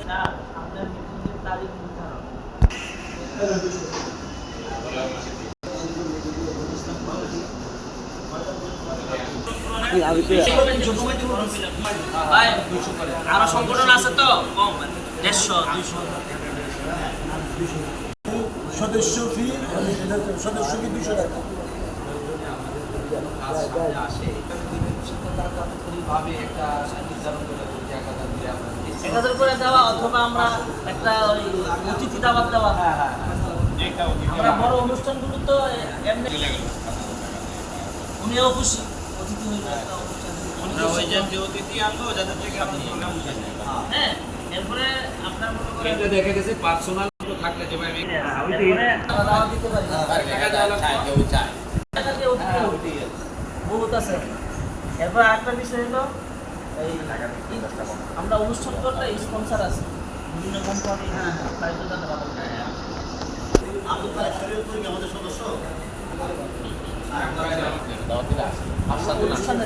না আপনার মিটিংয়ের তারিখ নির্ধারণ আরো সংগঠন আছে তো কম 150-200 সদস্য ফি 200 টাকা। এক হাজার করে দেওয়া অথবা আমরা একটা ওই অতিথি দাওয়াত দেওয়া। আমরা বড় অনুষ্ঠানগুলো তো এমনি উনিও খুশি অতিথি হয়ে যায় একটা অনুষ্ঠান ওই যে অতিথি আনলো যাদের থেকে আপনি প্রোগ্রাম হ্যাঁ এরপরে আপনার মনে করেন দেখা গেছে পার্সোনাল থাকলে যে ভাই দাওয়াত দিতে পারি টাকা দেওয়া চাই কেউ চায় টাকা দিয়ে অতিথি বহুত আছে। এরপর আরেকটা বিষয় হলো এই আমরা অনুষ্ঠান করলে স্পন্সর আছে বিভিন্ন কোম্পানি প্রাইভেট আমাদের সদস্য অনুষ্ঠানে